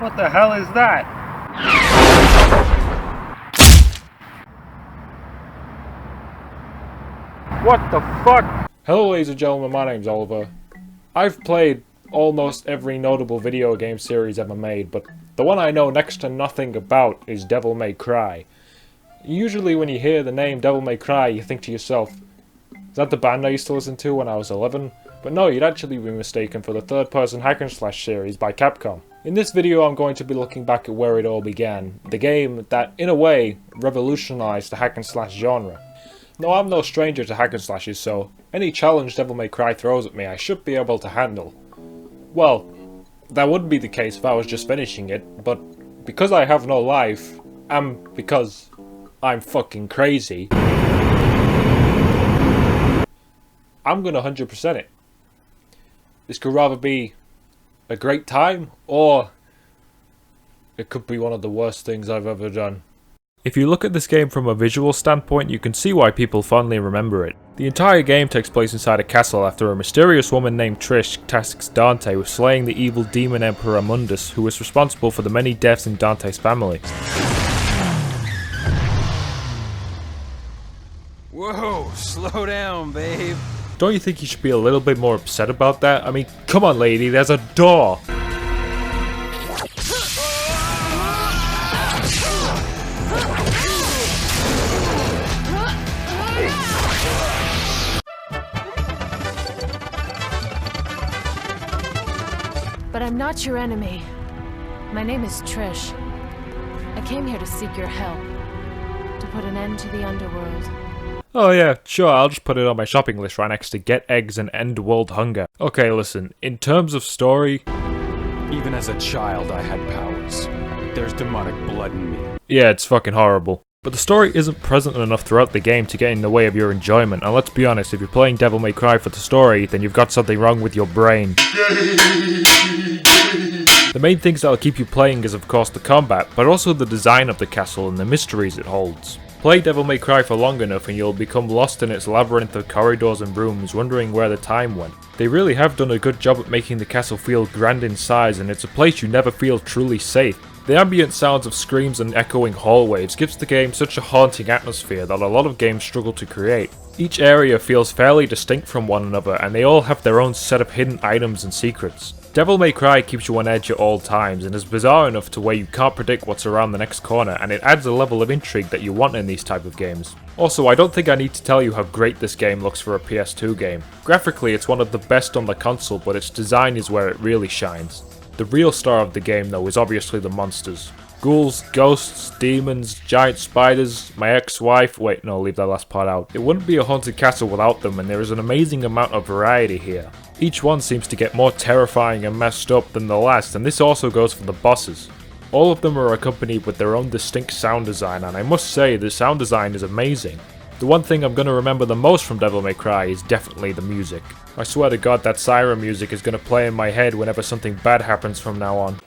What the hell is that? What the fuck? Hello ladies and gentlemen, my name's Oliver. I've played almost every notable video game series ever made, but the one I know next to nothing about is Devil May Cry. Usually when you hear the name Devil May Cry, you think to yourself, is that the band I used to listen to when I was 11? But no, you'd actually be mistaken for the third-person hack-and-slash series by Capcom. In this video I'm going to be looking back at where it all began, the game that, in a way, revolutionized the hack-and-slash genre. Now I'm no stranger to hack-and-slashes, so any challenge Devil May Cry throws at me I should be able to handle. Well, that would be the case if I was just finishing it, but because I have no life, and because I'm fucking crazy, I'm gonna 100% it. This could rather be a great time, or it could be one of the worst things I've ever done. If you look at this game from a visual standpoint, you can see why people fondly remember it. The entire game takes place inside a castle after a mysterious woman named Trish tasks Dante with slaying the evil demon emperor Mundus, who was responsible for the many deaths in Dante's family. Whoa, slow down, babe. Don't you think you should be a little bit more upset about that? I mean, come on lady, there's a door! But I'm not your enemy. My name is Trish. I came here to seek your help, to put an end to the Underworld. Oh yeah, sure, I'll just put it on my shopping list right next to Get Eggs and End World Hunger. Okay, listen, in terms of story... Even as a child I had powers. There's demonic blood in me. Yeah, it's fucking horrible. But the story isn't present enough throughout the game to get in the way of your enjoyment, and let's be honest, if you're playing Devil May Cry for the story, then you've got something wrong with your brain. The main things that'll keep you playing is of course the combat, but also the design of the castle and the mysteries it holds. Play Devil May Cry for long enough and you'll become lost in its labyrinth of corridors and rooms, wondering where the time went. They really have done a good job at making the castle feel grand in size, and it's a place you never feel truly safe. The ambient sounds of screams and echoing hallways gives the game such a haunting atmosphere that a lot of games struggle to create. Each area feels fairly distinct from one another, and they all have their own set of hidden items and secrets. Devil May Cry keeps you on edge at all times and is bizarre enough to where you can't predict what's around the next corner, and it adds a level of intrigue that you want in these type of games. Also, I don't think I need to tell you how great this game looks for a PS2 game. Graphically, it's one of the best on the console, but its design is where it really shines. The real star of the game though is obviously the monsters. Ghouls, ghosts, demons, giant spiders, my ex-wife... Wait, no, leave that last part out. It wouldn't be a haunted castle without them, and there is an amazing amount of variety here. Each one seems to get more terrifying and messed up than the last, and this also goes for the bosses. All of them are accompanied with their own distinct sound design, and I must say the sound design is amazing. The one thing I'm going to remember the most from Devil May Cry is definitely the music. I swear to God that Siren music is going to play in my head whenever something bad happens from now on.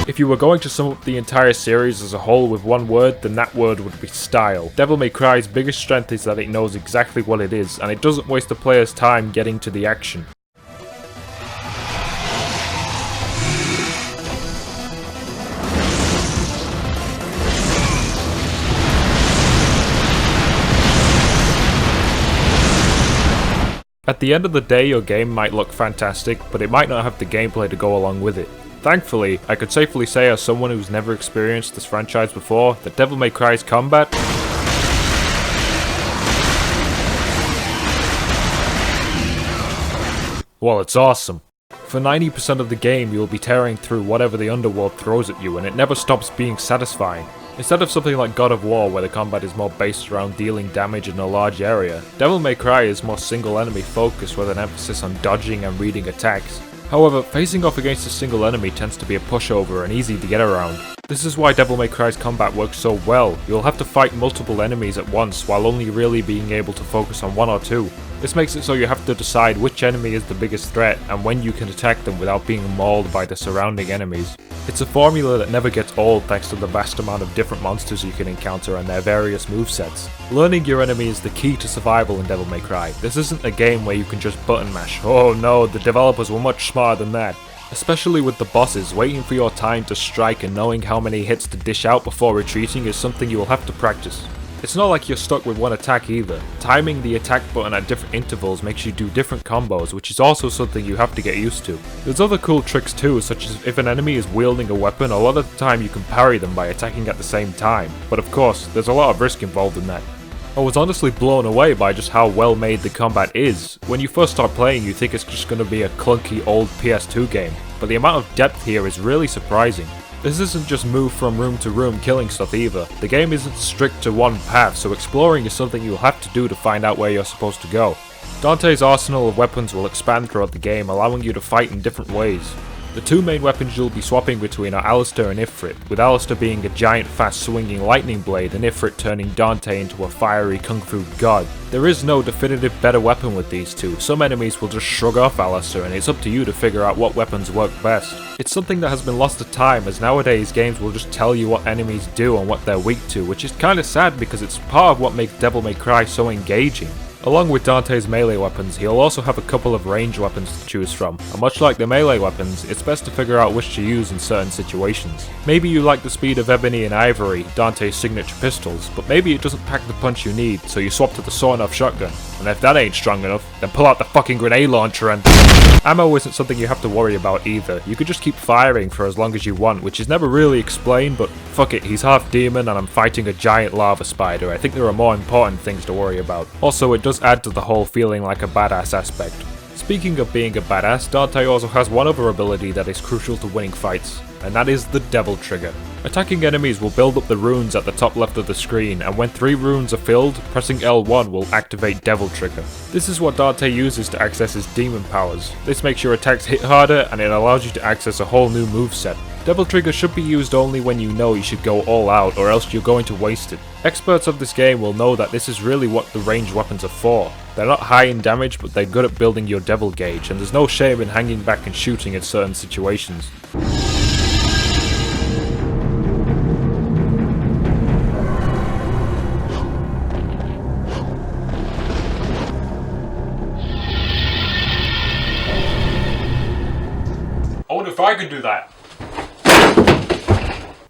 If you were going to sum up the entire series as a whole with one word, then that word would be style. Devil May Cry's biggest strength is that it knows exactly what it is, and it doesn't waste the player's time getting to the action. At the end of the day, your game might look fantastic, but it might not have the gameplay to go along with it. Thankfully, I could safely say as someone who's never experienced this franchise before, that Devil May Cry's combat well, it's awesome. For 90% of the game, you'll be tearing through whatever the Underworld throws at you, and it never stops being satisfying. Instead of something like God of War, where the combat is more based around dealing damage in a large area, Devil May Cry is more single enemy focused with an emphasis on dodging and reading attacks. However, facing off against a single enemy tends to be a pushover and easy to get around. This is why Devil May Cry's combat works so well. You'll have to fight multiple enemies at once while only really being able to focus on one or two. This makes it so you have to decide which enemy is the biggest threat and when you can attack them without being mauled by the surrounding enemies. It's a formula that never gets old thanks to the vast amount of different monsters you can encounter and their various movesets. Learning your enemy is the key to survival in Devil May Cry. This isn't a game where you can just button mash. Oh no, the developers were much smarter than that. Especially with the bosses, waiting for your time to strike and knowing how many hits to dish out before retreating is something you will have to practice. It's not like you're stuck with one attack either. Timing the attack button at different intervals makes you do different combos, which is also something you have to get used to. There's other cool tricks too, such as if an enemy is wielding a weapon, a lot of the time you can parry them by attacking at the same time, but of course, there's a lot of risk involved in that. I was honestly blown away by just how well made the combat is. When you first start playing, you think it's just going to be a clunky old PS2 game, but the amount of depth here is really surprising. This isn't just move from room to room killing stuff either. The game isn't strict to one path, so exploring is something you'll have to do to find out where you're supposed to go. Dante's arsenal of weapons will expand throughout the game, allowing you to fight in different ways. The two main weapons you'll be swapping between are Alistair and Ifrit, with Alistair being a giant fast swinging lightning blade and Ifrit turning Dante into a fiery kung fu god. There is no definitive better weapon with these two. Some enemies will just shrug off Alistair and it's up to you to figure out what weapons work best. It's something that has been lost to time, as nowadays games will just tell you what enemies do and what they're weak to, which is kinda sad because it's part of what makes Devil May Cry so engaging. Along with Dante's melee weapons, he'll also have a couple of ranged weapons to choose from, and much like the melee weapons, it's best to figure out which to use in certain situations. Maybe you like the speed of Ebony and Ivory, Dante's signature pistols, but maybe it doesn't pack the punch you need, so you swap to the sawn-off shotgun. And if that ain't strong enough, then pull out the fucking grenade launcher and... Ammo isn't something you have to worry about either. You could just keep firing for as long as you want, which is never really explained, but fuck it, he's half demon and I'm fighting a giant lava spider. I think there are more important things to worry about. Also, it does add to the whole feeling like a badass aspect. Speaking of being a badass, Dante also has one other ability that is crucial to winning fights, and that is the Devil Trigger. Attacking enemies will build up the runes at the top left of the screen, and when 3 runes are filled, pressing L1 will activate Devil Trigger. This is what Dante uses to access his demon powers. This makes your attacks hit harder, and it allows you to access a whole new moveset. Devil Trigger should be used only when you know you should go all out, or else you're going to waste it. Experts of this game will know that this is really what the ranged weapons are for. They're not high in damage, but they're good at building your devil gauge, and there's no shame in hanging back and shooting in certain situations. I wonder if I could do that.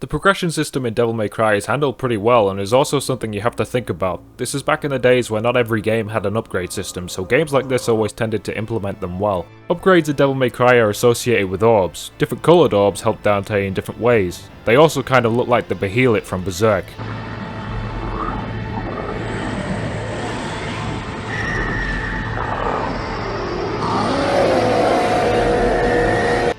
The progression system in Devil May Cry is handled pretty well and is also something you have to think about. This is back in the days where not every game had an upgrade system, so games like this always tended to implement them well. Upgrades in Devil May Cry are associated with orbs. Different coloured orbs help Dante in different ways. They also kind of look like the Behelit from Berserk.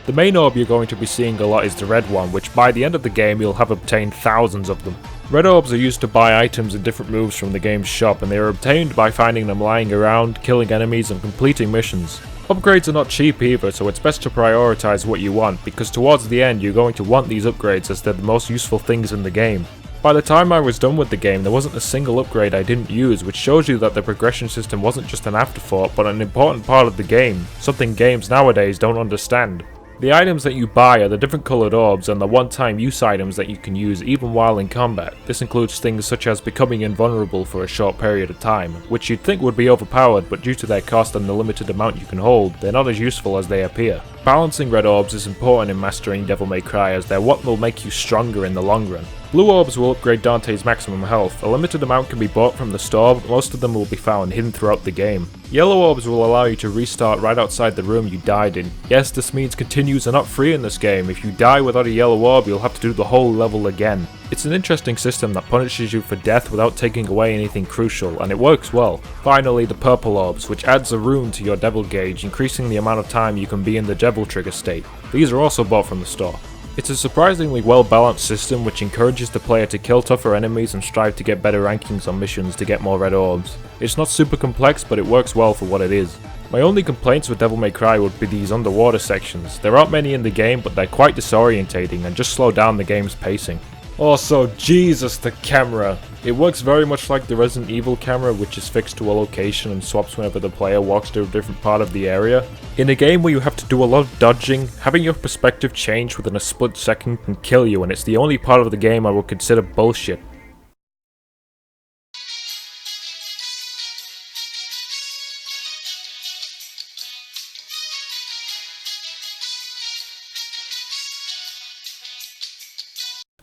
The main orb you're going to be seeing a lot is the red one, which by the end of the game you'll have obtained thousands of them. Red orbs are used to buy items and different moves from the game's shop, and they are obtained by finding them lying around, killing enemies and completing missions. Upgrades are not cheap either, so it's best to prioritize what you want, because towards the end you're going to want these upgrades as they're the most useful things in the game. By the time I was done with the game, there wasn't a single upgrade I didn't use, which shows you that the progression system wasn't just an afterthought, but an important part of the game, something games nowadays don't understand. The items that you buy are the different coloured orbs and the one-time use items that you can use even while in combat. This includes things such as becoming invulnerable for a short period of time, which you'd think would be overpowered, but due to their cost and the limited amount you can hold, they're not as useful as they appear. Balancing red orbs is important in mastering Devil May Cry, as they're what will make you stronger in the long run. Blue orbs will upgrade Dante's maximum health. A limited amount can be bought from the store, but most of them will be found hidden throughout the game. Yellow orbs will allow you to restart right outside the room you died in. Yes, this means continues are not free in this game. If you die without a yellow orb, you'll have to do the whole level again. It's an interesting system that punishes you for death without taking away anything crucial, and it works well. Finally, the purple orbs, which adds a rune to your devil gauge, increasing the amount of time you can be in the devil trigger state. These are also bought from the store. It's a surprisingly well balanced system which encourages the player to kill tougher enemies and strive to get better rankings on missions to get more red orbs. It's not super complex, but it works well for what it is. My only complaints with Devil May Cry would be these underwater sections. There aren't many in the game, but they're quite disorientating and just slow down the game's pacing. Also, Jesus, the camera. It works very much like the Resident Evil camera, which is fixed to a location and swaps whenever the player walks to a different part of the area. In a game where you have to do a lot of dodging, having your perspective change within a split second can kill you, and it's the only part of the game I would consider bullshit.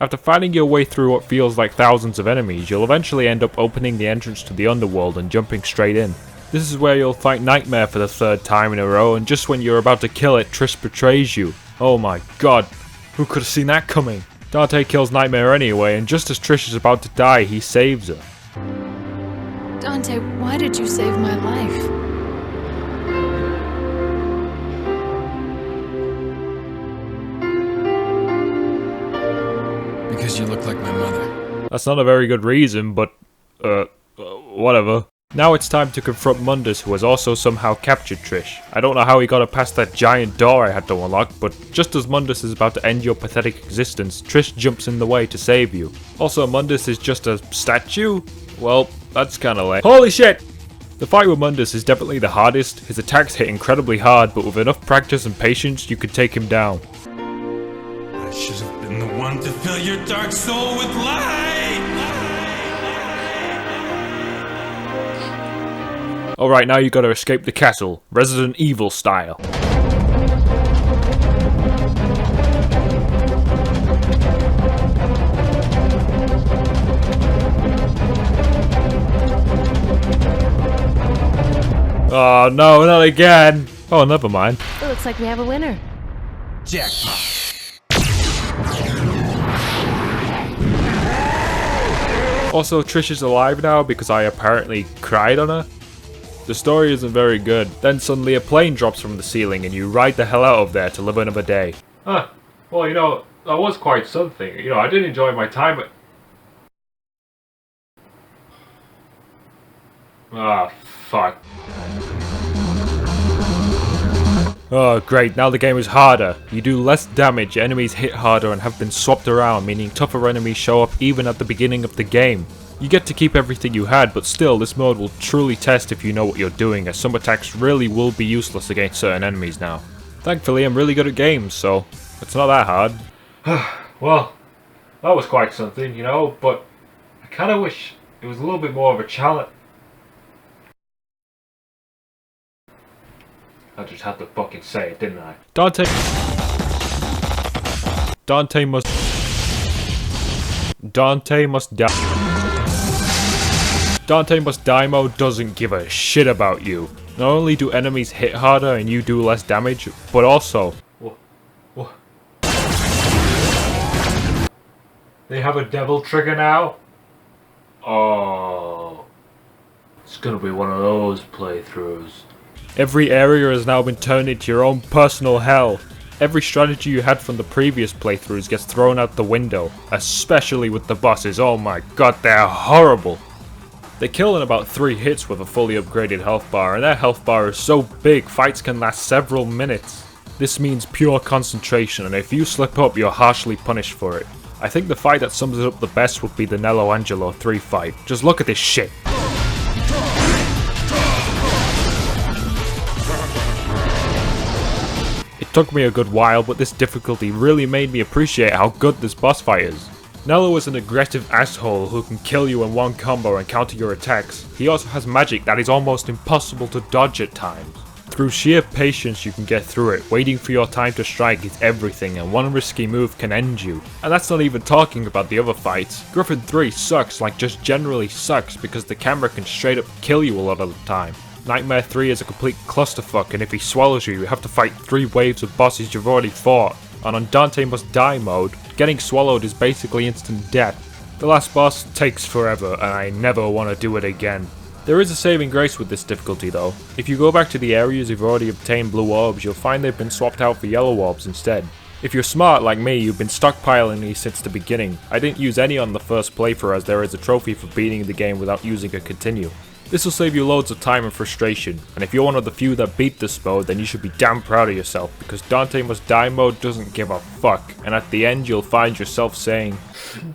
After fighting your way through what feels like thousands of enemies, you'll eventually end up opening the entrance to the Underworld and jumping straight in. This is where you'll fight Nightmare for the third time in a row, and just when you're about to kill it, Trish betrays you. Oh my god, who could have seen that coming? Dante kills Nightmare anyway, and just as Trish is about to die, he saves her. Dante, why did you save my life? Because you look like my mother. That's not a very good reason, but, whatever. Now it's time to confront Mundus, who has also somehow captured Trish. I don't know how he got her past that giant door I had to unlock, but just as Mundus is about to end your pathetic existence, Trish jumps in the way to save you. Also, Mundus is just a statue? Well, that's kinda lame. Holy shit! The fight with Mundus is definitely the hardest. His attacks hit incredibly hard, but with enough practice and patience, you could take him down. I should have been the one to fill your dark soul with light! Alright, now you gotta escape the castle, Resident Evil style. Oh no, not again! Oh, never mind. It looks like we have a winner. Jackpot. Also, Trish is alive now because I apparently cried on her. The story isn't very good. Then suddenly a plane drops from the ceiling and you ride the hell out of there to live another day. Huh. Well, you know, that was quite something. You know, I did enjoy my time at... Ah, fuck. Oh great, now the game is harder. You do less damage, enemies hit harder and have been swapped around, meaning tougher enemies show up even at the beginning of the game. You get to keep everything you had, but still this mode will truly test if you know what you're doing, as some attacks really will be useless against certain enemies now. Thankfully I'm really good at games, so it's not that hard. Well, that was quite something, you know, but I kinda wish it was a little bit more of a challenge. I just had to fucking say it, didn't I? Dante must die. Dante Must Die mode doesn't give a shit about you. Not only do enemies hit harder and you do less damage, but also... They have a devil trigger now? Oh... It's gonna be one of those playthroughs. Every area has now been turned into your own personal hell. Every strategy you had from the previous playthroughs gets thrown out the window, especially with the bosses. Oh my god, they're horrible. They kill in about 3 hits with a fully upgraded health bar, and their health bar is so big, fights can last several minutes. This means pure concentration, and if you slip up, you're harshly punished for it. I think the fight that sums it up the best would be the Nello Angelo 3 fight. Just look at this shit. It took me a good while, but this difficulty really made me appreciate how good this boss fight is. Nello is an aggressive asshole who can kill you in one combo and counter your attacks. He also has magic that is almost impossible to dodge at times. Through sheer patience you can get through it. Waiting for your time to strike is everything, and one risky move can end you. And that's not even talking about the other fights. Griffin 3 sucks, like just generally sucks, because the camera can straight up kill you a lot of the time. Nightmare 3 is a complete clusterfuck, and if he swallows you, you have to fight 3 waves of bosses you've already fought. And on Dante Must Die mode, getting swallowed is basically instant death. The last boss takes forever, and I never want to do it again. There is a saving grace with this difficulty though. If you go back to the areas you've already obtained blue orbs, you'll find they've been swapped out for yellow orbs instead. If you're smart like me, you've been stockpiling these since the beginning. I didn't use any on the first playthrough as there is a trophy for beating the game without using a continue. This will save you loads of time and frustration, and if you're one of the few that beat this mode, then you should be damn proud of yourself, because Dante Must Die mode doesn't give a fuck, and at the end you'll find yourself saying,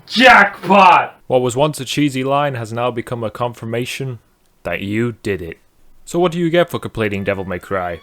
"Jackpot!" What was once a cheesy line has now become a confirmation that you did it. So what do you get for completing Devil May Cry?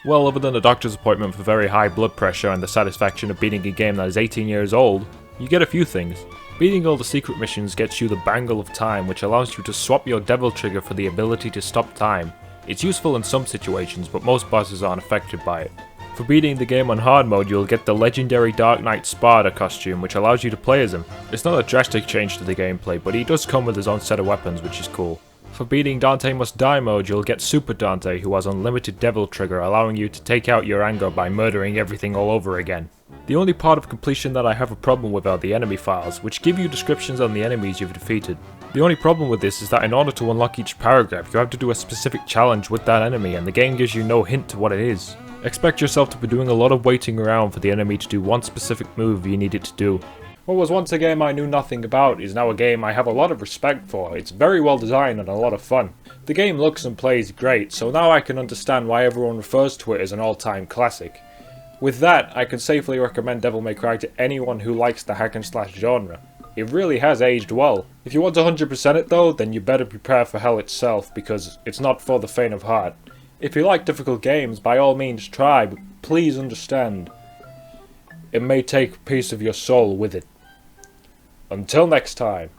Well, other than a doctor's appointment for very high blood pressure and the satisfaction of beating a game that is 18 years old, you get a few things. Beating all the secret missions gets you the Bangle of Time, which allows you to swap your Devil Trigger for the ability to stop time. It's useful in some situations, but most bosses aren't affected by it. For beating the game on hard mode, you'll get the legendary Dark Knight Sparda costume, which allows you to play as him. It's not a drastic change to the gameplay, but he does come with his own set of weapons, which is cool. For beating Dante Must Die mode, you'll get Super Dante, who has unlimited Devil Trigger, allowing you to take out your anger by murdering everything all over again. The only part of completion that I have a problem with are the enemy files, which give you descriptions on the enemies you've defeated. The only problem with this is that in order to unlock each paragraph, you have to do a specific challenge with that enemy, and the game gives you no hint to what it is. Expect yourself to be doing a lot of waiting around for the enemy to do one specific move you need it to do. What was once a game I knew nothing about is now a game I have a lot of respect for. It's very well designed and a lot of fun. The game looks and plays great, so now I can understand why everyone refers to it as an all-time classic. With that, I can safely recommend Devil May Cry to anyone who likes the hack and slash genre. It really has aged well. If you want to 100% it though, then you better prepare for hell itself, because it's not for the faint of heart. If you like difficult games, by all means try, but please understand, it may take a piece of your soul with it. Until next time.